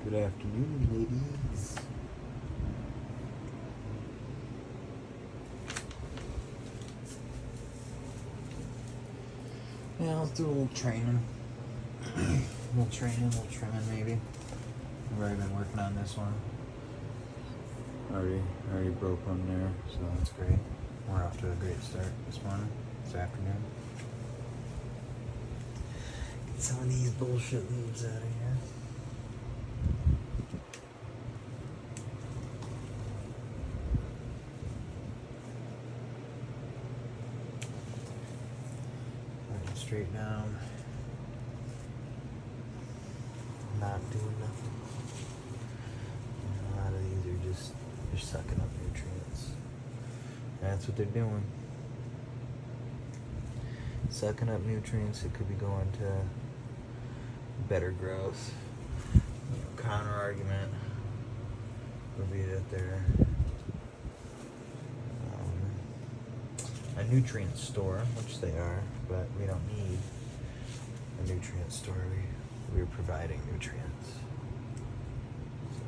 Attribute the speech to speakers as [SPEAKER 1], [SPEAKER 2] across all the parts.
[SPEAKER 1] Good afternoon, ladies. Yeah, let's do a little training. A little trimming maybe. I've already been working on this one. Already broke one there, so that's great. We're off to a great start this morning, this afternoon. Get some of these bullshit leaves out of here. Working straight down. Not doing nothing. A lot of these are just, they're sucking up nutrients. That's what they're doing. Sucking up nutrients that could be going to better growth. Counter argument would be that they're a nutrient store, which they are, but we don't need a nutrient store. We're providing nutrients. So,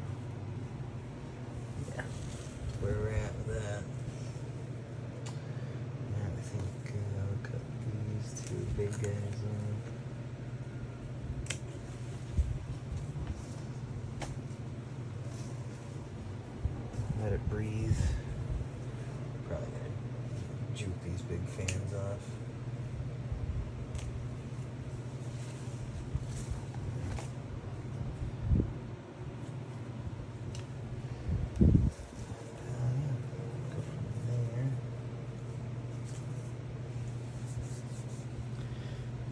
[SPEAKER 1] yeah, that's where we're at with that. Yeah, I think I'll cut these two big guys off. Let it breathe. Probably gonna juke these big fans off.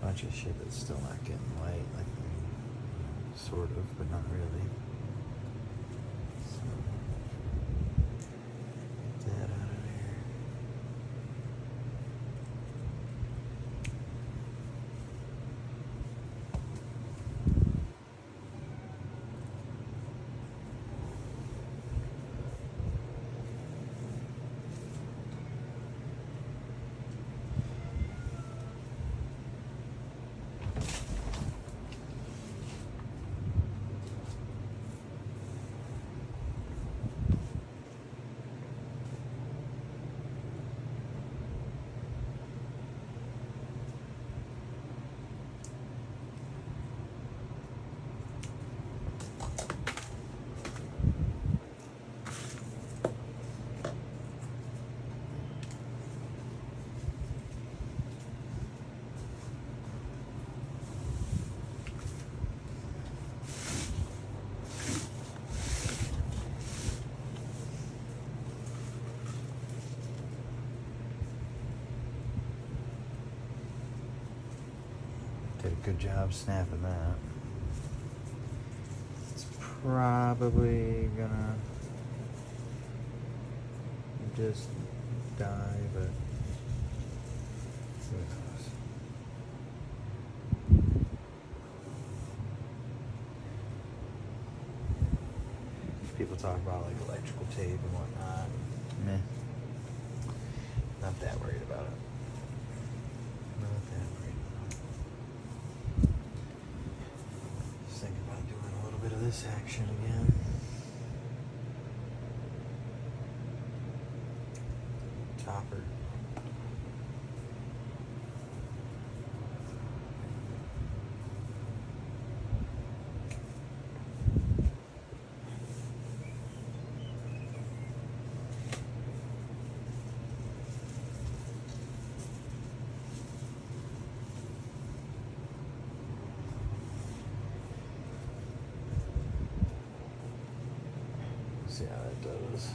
[SPEAKER 1] Bunch of shit that's still not getting light, like sort of, but not really. So, get that out of there. Did a good job snapping that. It's probably gonna just die, but who knows. People talk about like electrical tape and whatnot. Meh. Not that worried about it. Not that worried about it. Just thinking about doing a little bit of this action again. Topper. See how that does.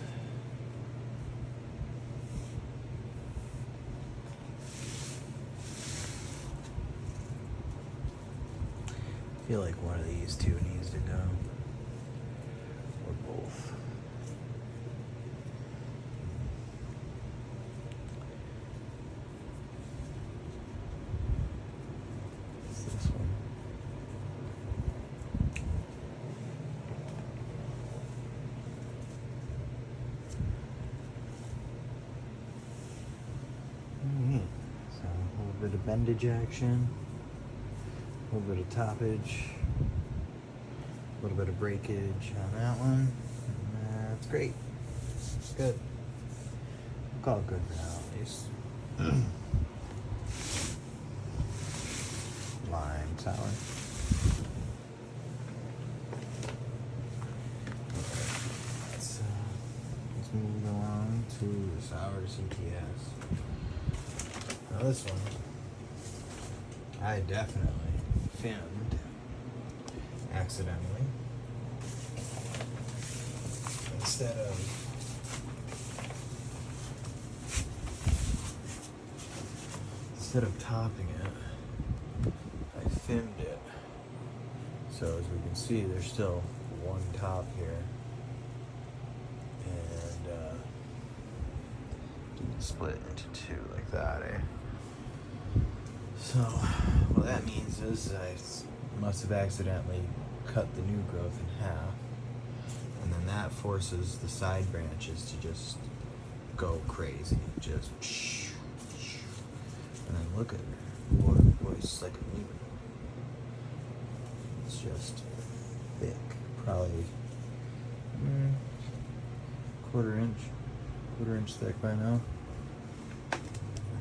[SPEAKER 1] I feel like one of these two needs to go. Or both. It's this one. So a little bit of bendage action, a little bit of toppage, A little bit of breakage on that one. That's great. It's good. I'll call it good for now, at least. Lime sour. Let's move along to the sour CTS. Now this one, I definitely filmed accidentally. Instead of topping it, I filmed it. So as we can see, there's still one top here. And you can split it into two like that, eh? So, what that means is I must have accidentally cut the new growth in half. And then that forces the side branches to just go crazy. Just and then look at her. Boy, it's like a needle. It's just thick. Probably quarter inch thick by now.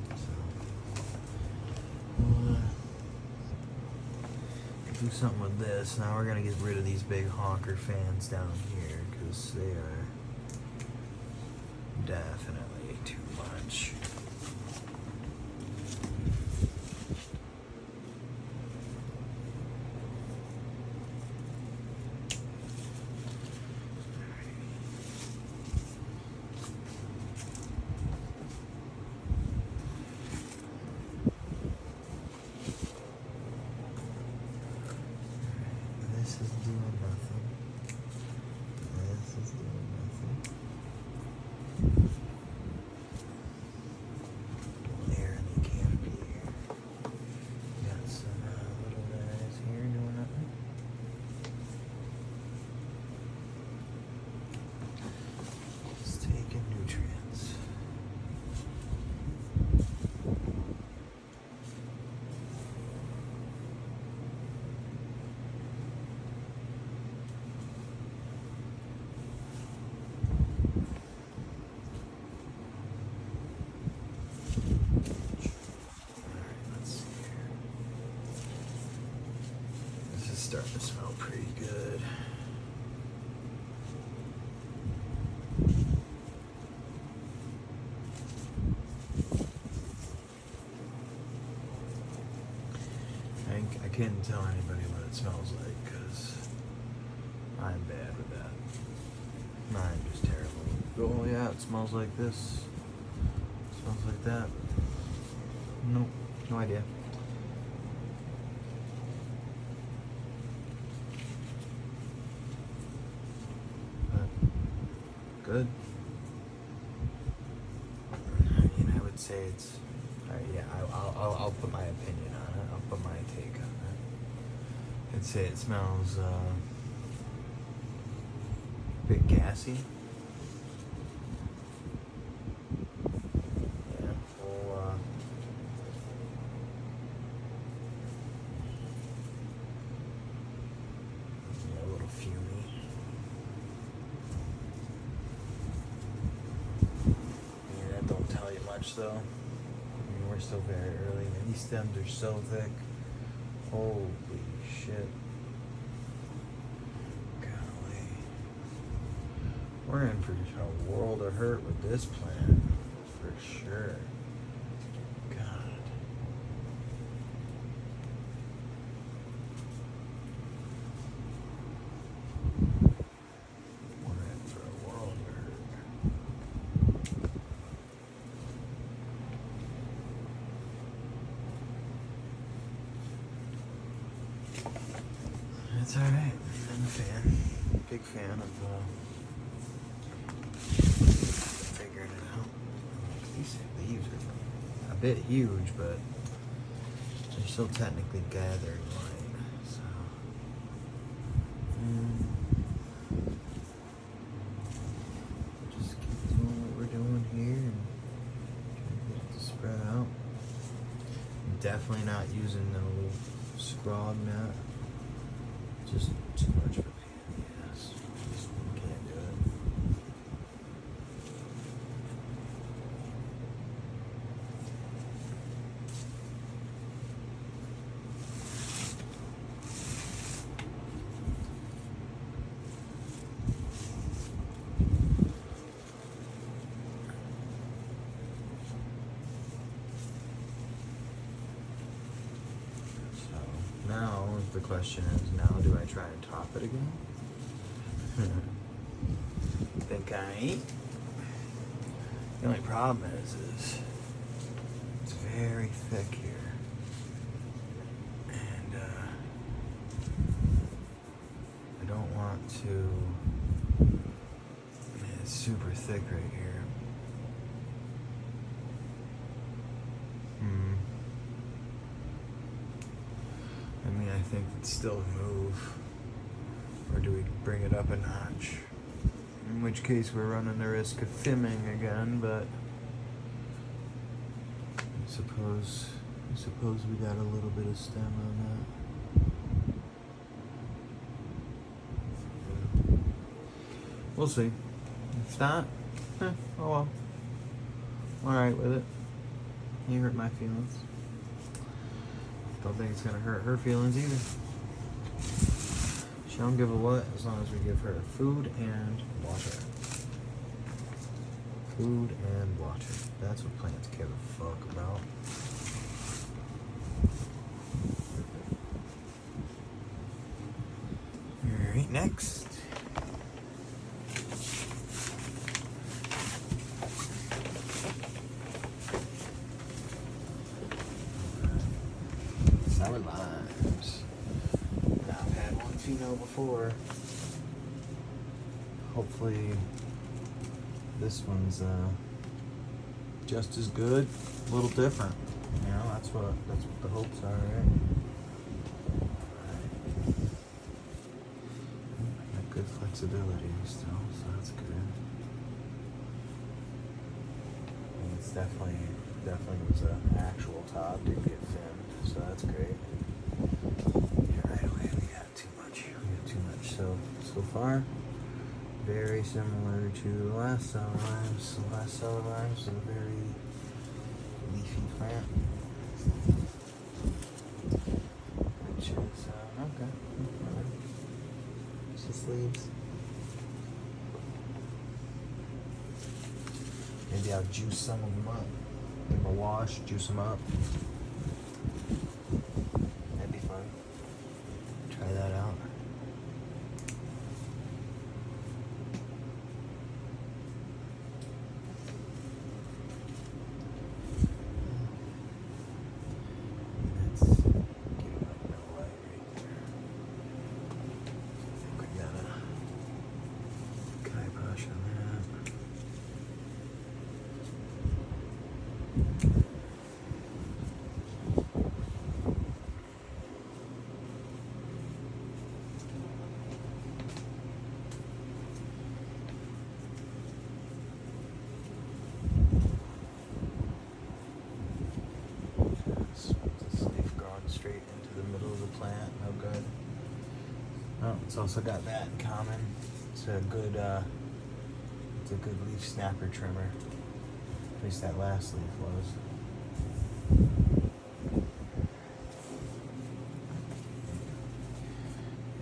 [SPEAKER 1] So we'll do something with this. Now we're gonna get rid of these big honker fans down here because they are definitely too much. Starting to smell pretty good. I can't tell anybody what it smells like because I'm bad with that. I'm just terrible. Oh yeah, it smells like this. It smells like that. Nope, no idea. Good. I mean, I would say it's. Yeah, I'll put my opinion on it. I'll put my take on it. I'd say it smells a bit gassy. Yeah, a little fumy. Though. I mean, we're still very early, and these stems are so thick. Holy shit. Golly. We're in for a world of hurt with this plant, for sure. God. It's alright. I'm a fan. Big fan of figuring it out. These leaves are a bit huge, but they're still technically gathering light. So just keep doing what we're doing here and try to get it to spread out. I'm definitely not using no scrub net. Just too much of a pain the question is now, do I try and top it again? Think I ain't. The only problem is it's very thick here, and I don't want to. I mean, it's super thick right here. I mean, I think it's still a move, or do we bring it up a notch? In which case we're running the risk of fimming again, but I suppose we got a little bit of stem on that. We'll see. If not, oh well. Alright with it. You hurt my feelings. Don't think it's gonna hurt her feelings either. She don't give a what as long as we give her food and water. Food and water. That's what plants give a fuck about. Alright, next. Sour limes. Now, I've had one female before. Hopefully this one's just as good, a little different. You know, that's what the hopes are, right? Got good flexibility still, so that's good. And it's definitely was an actual top, didn't get finned, so that's great. Yeah, right away we got too much. So far, very similar to the last sour limes. The last sour limes is a very leafy plant, which is okay. It's just leaves. Maybe I'll juice some of them up. Give them a wash, juice them up. That'd be fun. Try that out. It's also got that in common. It's a good leaf snapper trimmer. At least that last leaf was.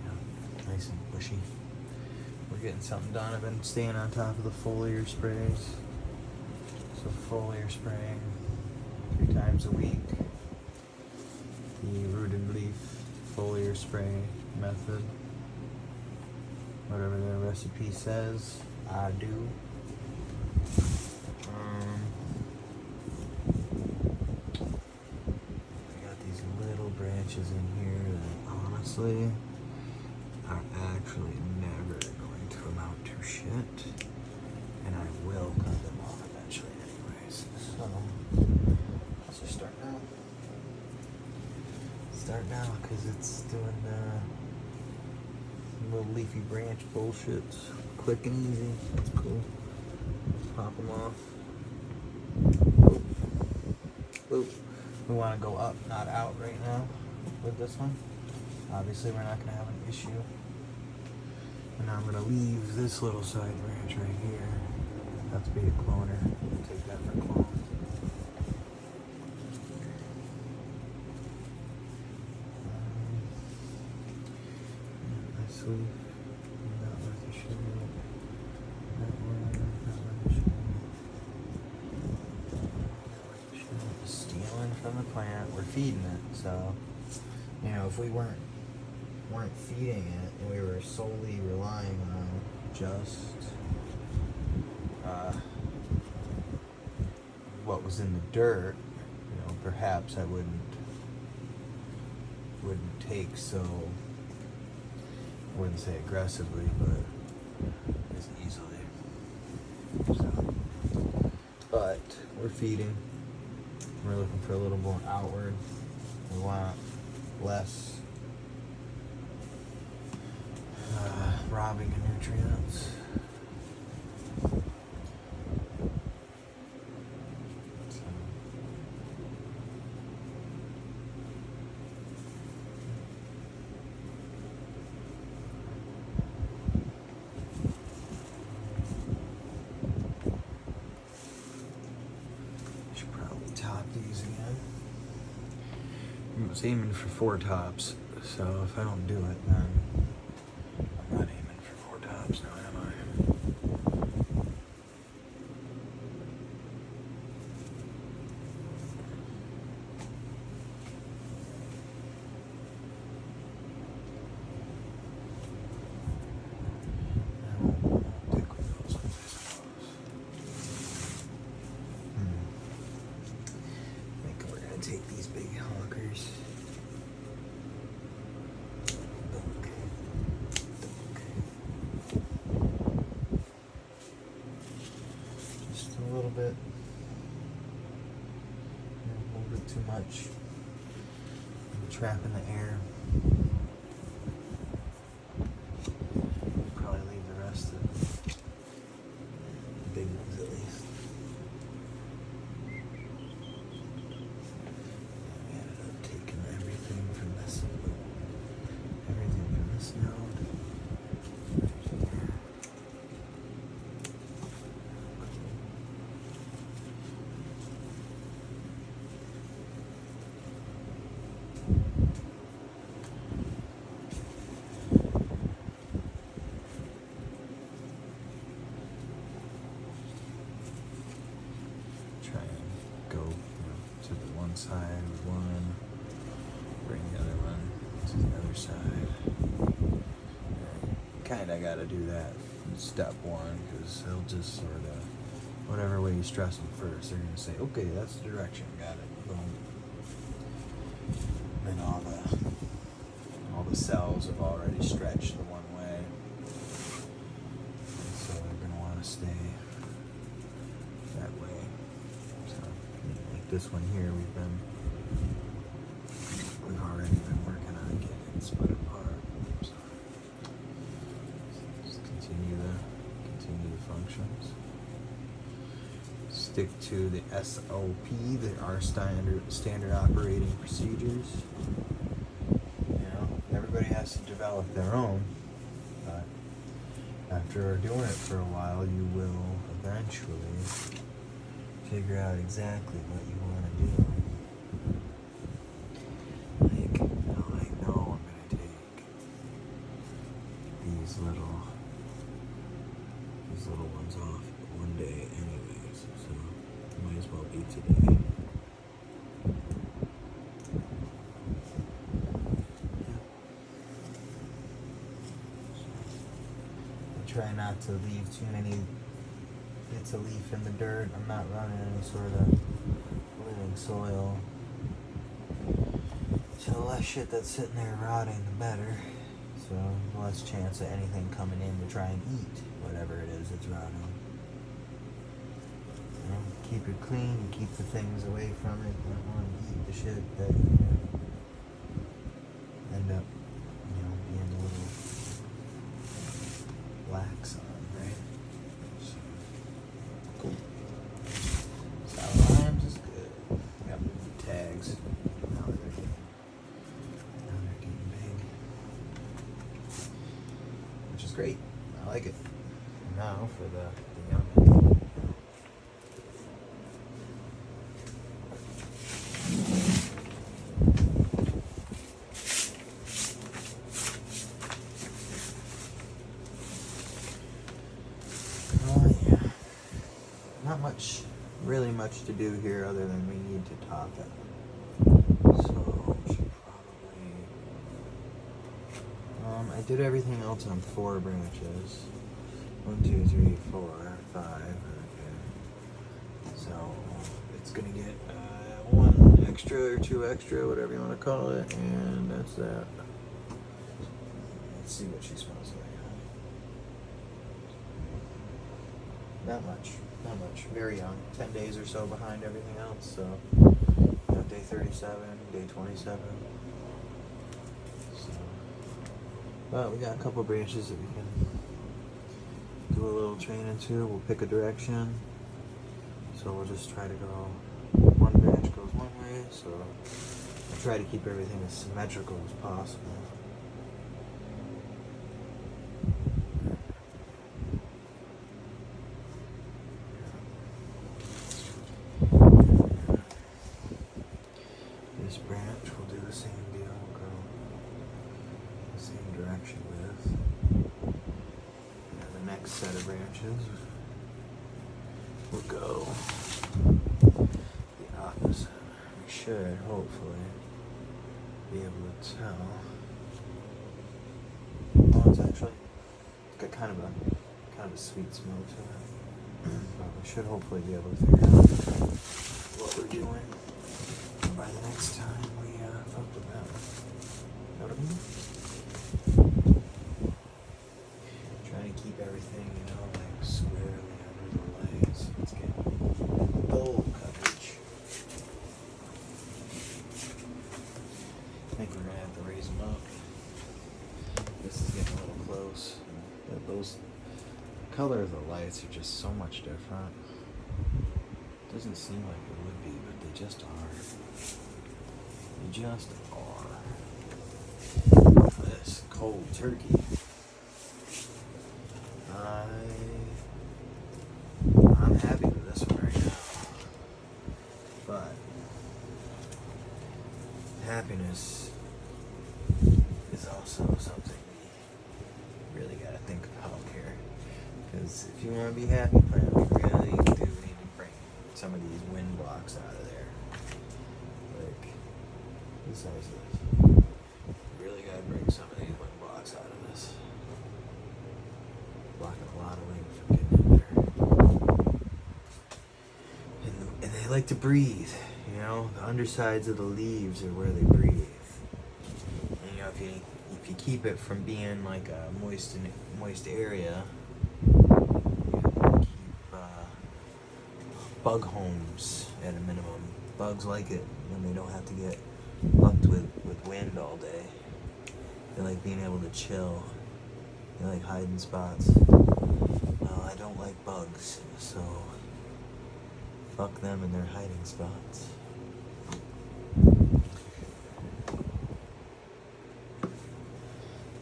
[SPEAKER 1] Yeah, nice and bushy. We're getting something done. I've been staying on top of the foliar sprays. So foliar spraying 3 times a week. The Rootedleaf foliar spray method. Whatever their recipe says, I do. I got these little branches in here that honestly are actually never going to amount to shit. And I will cut them off eventually anyways. So, let's just start now. Start now, because it's doing little leafy branch bullshits. Quick and easy. That's cool. Pop them off. Boop. Boop. We want to go up, not out right now with this one. Obviously we're not going to have an issue. And now I'm going to leave this little side branch right here. That's be a cloner. We'll take that for clone. Not worth a shit. Stealing from the plant, we're feeding it. So, you know, if we weren't weren't feeding it, and we were solely relying on just what was in the dirt, perhaps I wouldn't take so, I wouldn't say aggressively, but as easily. So, but we're feeding. We're looking for a little more outward. We want less robbing of nutrients. Should probably top these again. I was aiming for 4 tops, so if I don't do it, then I'm not aiming for 4 tops now, am I? Take these big honkers. Just a little bit. A little bit too much. I'm trapping the air. Probably leave the rest of the big ones at least. Try and go to the one side with one, bring the other one to the other side. Kind of got to do that in step 1, because they'll just sort of, whatever way you stress them first, they're going to say, okay, that's the direction, got it, boom. Then all the cells have already stretched the one way, and so they're going to want to stay that way. So, like this one here, we've already been working on getting it split apart. So, just continue the functions. Stick to the SOP, our standard operating procedures. Everybody has to develop their own, but after doing it for a while, you will eventually figure out exactly what you want to do. Like, I know I'm going to take these little ones off one day anyways, so might as well be today. Try not to leave too many bits of leaf in the dirt. I'm not running any sort of living soil. So the less shit that's sitting there rotting, the better. So the less chance of anything coming in to try and eat whatever it is that's rotting. Keep it clean and keep the things away from it. You don't want to eat the shit that end up, being a little lax on, right? So, cool. Sour limes is good. Got the tags. Now they're getting big. Which is great. I like it. And now for the yummy. Really much to do here other than we need to top it. So we should probably I did everything else on 4 branches. 1, 2, 3, 4, 5. Okay. So it's gonna get 1 extra or 2 extra, whatever you want to call it, and that's that. Let's see what she smells like. Not much. Very young. 10 days or so behind everything else. So, day 37, day 27. So, but we got a couple branches that we can do a little training to. We'll pick a direction. So we'll just try to go. One branch goes one way. So I try to keep everything as symmetrical as possible. This branch will do the same deal. We'll go the same direction with. And the next set of branches will go the opposite. We should hopefully be able to tell. Oh, it's actually got kind of a sweet smell to it. But we should hopefully be able to figure out what we're doing by the next time we fuck with that. Know what I mean? Trying to keep everything, like squarely under the lights. Let's get full coverage. I think we're gonna have to raise them up. This is getting a little close. But those color of the lights are just so much different. Doesn't seem like it would be, but they just are. They just are. This cold turkey. I'm happy with this one right now. But happiness is also something we really gotta think about here. Because if you want to be happy, plant, we really do need to bring some of these wind blocks out of there. Like, this size is. Really gotta bring some of these wind blocks out of this. Blocking a lot of wind from getting in there. And they like to breathe, The undersides of the leaves are where they breathe. And if you keep it from being like a moist area, bug homes at a minimum. Bugs like it when they don't have to get bucked with wind all day. They like being able to chill. They like hiding spots. Well, I don't like bugs, so fuck them and their hiding spots.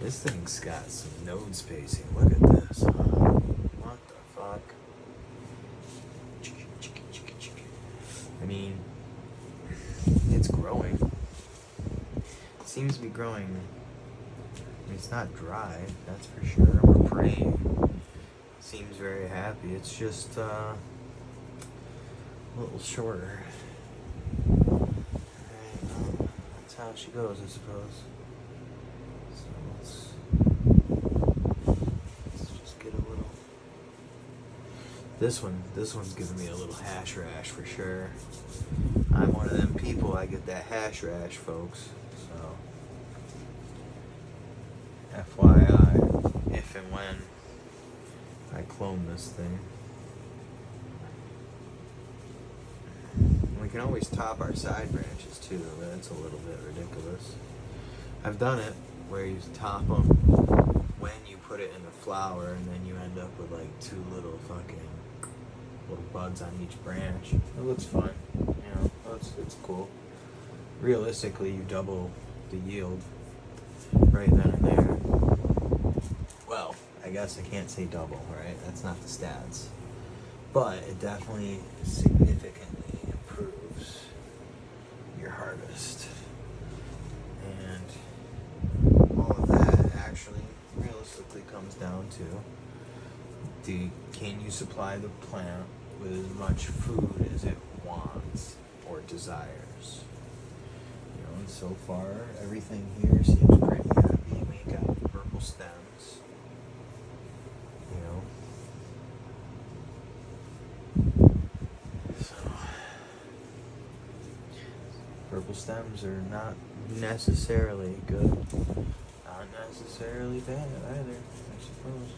[SPEAKER 1] This thing's got some node spacing. Look at this. What the fuck? I mean, it's growing. It seems to be growing. I mean, it's not dry, that's for sure. We're praying. Seems very happy. It's just a little shorter. Alright, well, that's how she goes, I suppose. So let's just get a little. This one's giving me a little hash rash for sure. I'm one of them people, I get that hash rash, folks. So, FYI, if and when I clone this thing. We can always top our side branches too, but that's a little bit ridiculous. I've done it where you top them when you put it in the flower, and then you end up with like 2 little fucking little buds on each branch. It looks fun, it's cool. Realistically, you double the yield right then and there. Well, I guess I can't say double, right? That's not the stats. But it definitely significantly improves your harvest. And all of that actually realistically comes down to can you supply the plant with as much food as it wants or desires? And so far everything here seems pretty happy. We got purple stems are not necessarily good. Not necessarily bad either, I suppose.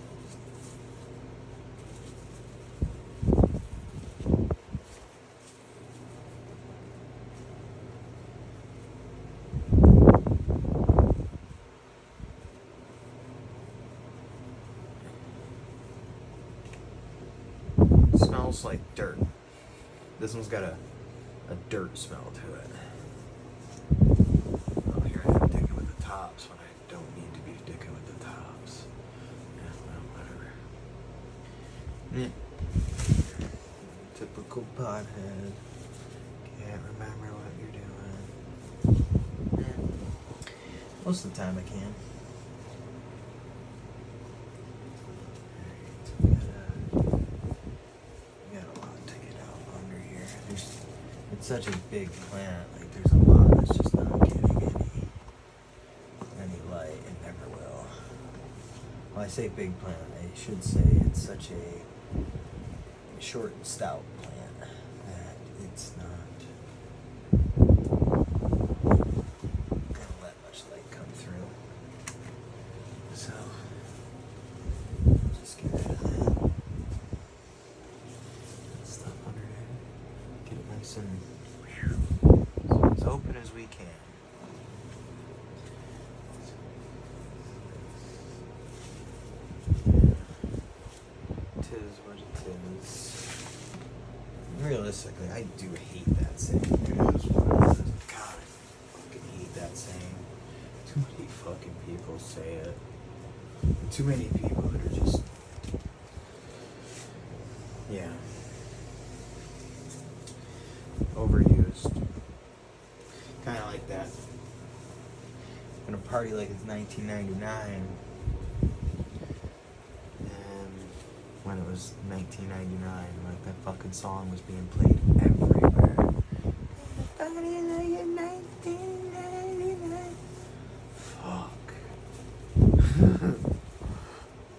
[SPEAKER 1] It smells like dirt. This one's got a dirt smell to it. Oh, here I am digging with the tops when I don't need to be digging with the tops. Yeah, well, whatever. Yeah. Typical pothead. Can't remember what you're doing. Yeah. Most of the time I can. It's such a big plant, like there's a lot that's just not getting any light and never will. Well, I say big plant, I should say it's such a short and stout plant that it's not gonna let much light come through. So, just get rid of that stuff under there. Get it nice and as open as we can. Tis what it is. Realistically, I do hate that saying. It is what it is. God, I fucking hate that saying. Too many fucking people say it. Too many people that are just, yeah, overused. Kind of like that. Gonna party like it's 1999. And when it was 1999, like that fucking song was being played everywhere. Party like it's 1999. Fuck.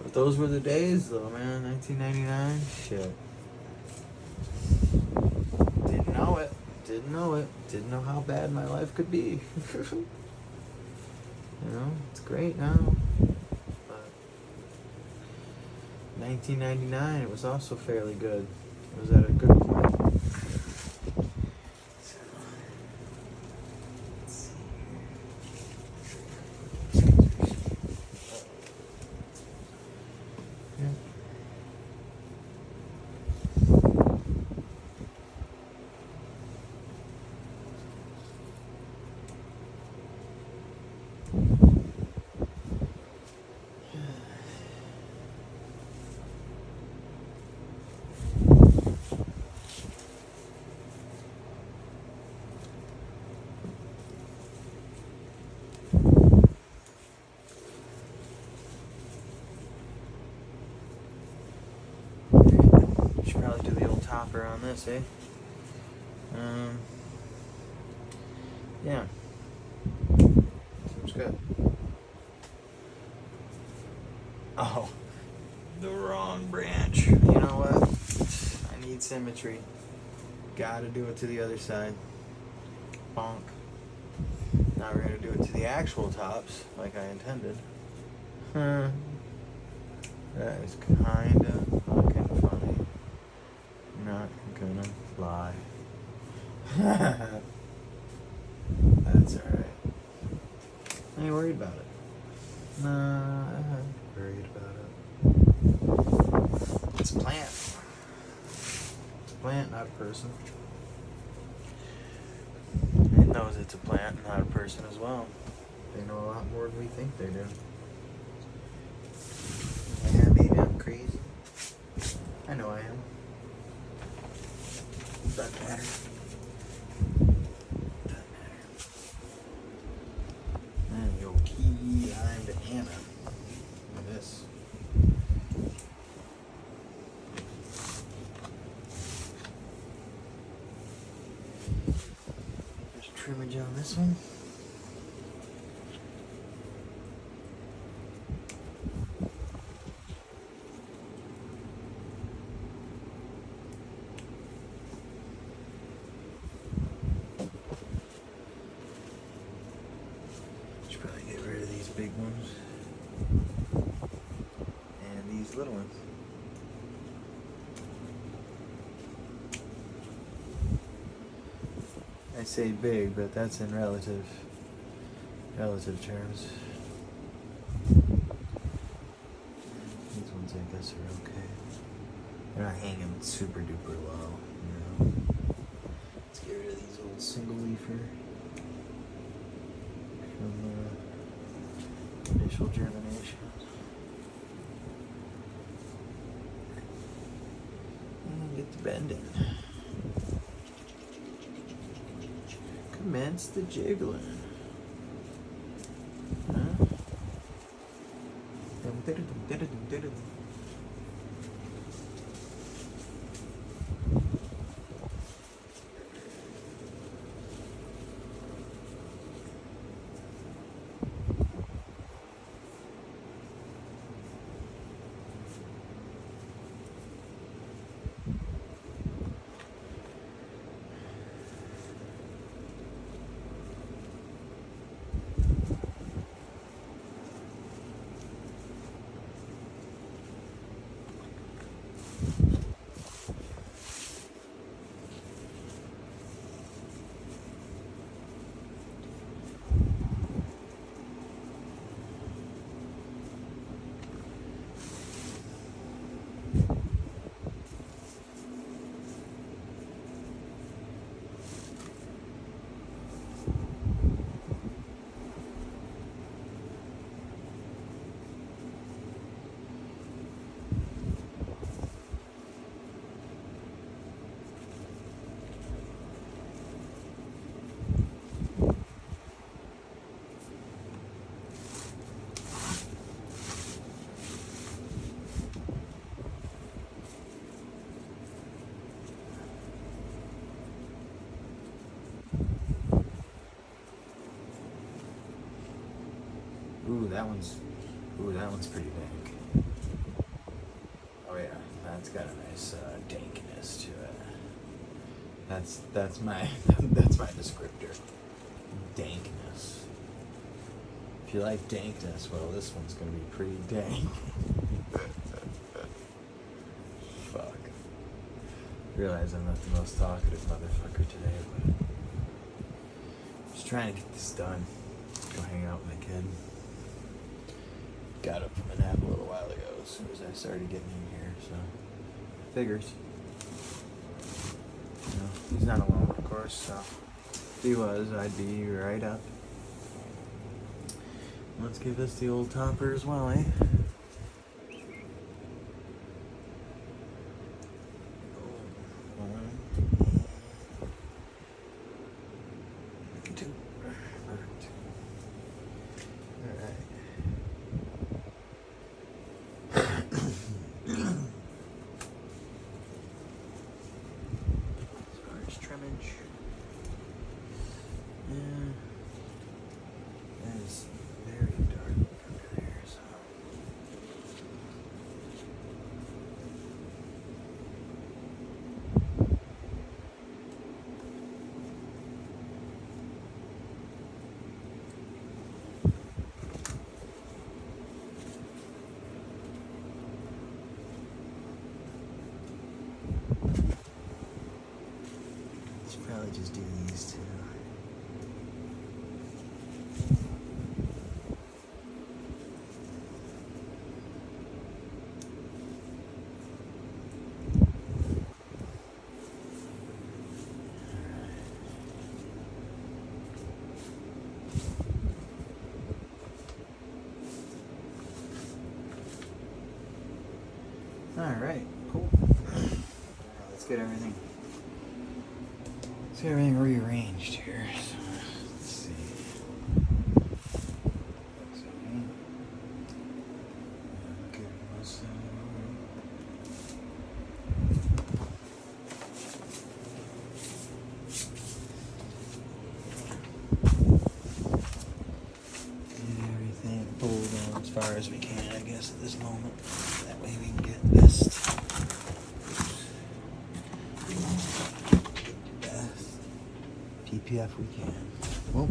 [SPEAKER 1] But those were the days though, man. 1999. Shit. Didn't know it. Didn't know how bad my life could be. You know, it's great now. But 1999, it was also fairly good. It was at a good point. So, let's see here. Yeah. Should probably do the old topper on this, eh? Yeah. Seems good. Oh, the wrong branch. You know what? I need symmetry. Gotta do it to the other side. Bonk. Now we're gonna do it to the actual tops, like I intended. That is kinda fucking funny. Not gonna lie. That's alright. I ain't worried about it. Nah, I'm not worried about it. It's a plant. It's a plant, not a person. It knows it's a plant, not a person as well. They know a lot more than we think they do. Yeah, maybe I'm crazy. I know I am. Doesn't matter. Doesn't matter. And yo, key lime to Anna. Look at this. There's trimmage on this one. little ones. I say big, but that's in relative terms. These ones, I guess, are okay. They're not hanging super duper low, you know. Let's get rid of these old single leafer from initial germination. And get the bending. Commence the jiggling. Huh? That one's pretty dank. Oh yeah, that's got a nice dankness to it. That's my descriptor. Dankness. If you like dankness, well, this one's gonna be pretty dank. Fuck. Realize I'm not the most talkative motherfucker today, but I'm just trying to get this done. Go hang out with my kid. Got up from a nap a little while ago as soon as I started getting in here, so figures. You know, he's not alone, of course, so if he was, I'd be right up. Let's give this the old topper as well, eh? Probably just do these two. All right, cool. Let's get everything. Let's get everything rearranged here. So, let's see. Get everything pulled on as far as we can, I guess, at this moment. That way we can get best. PPF we can. Well.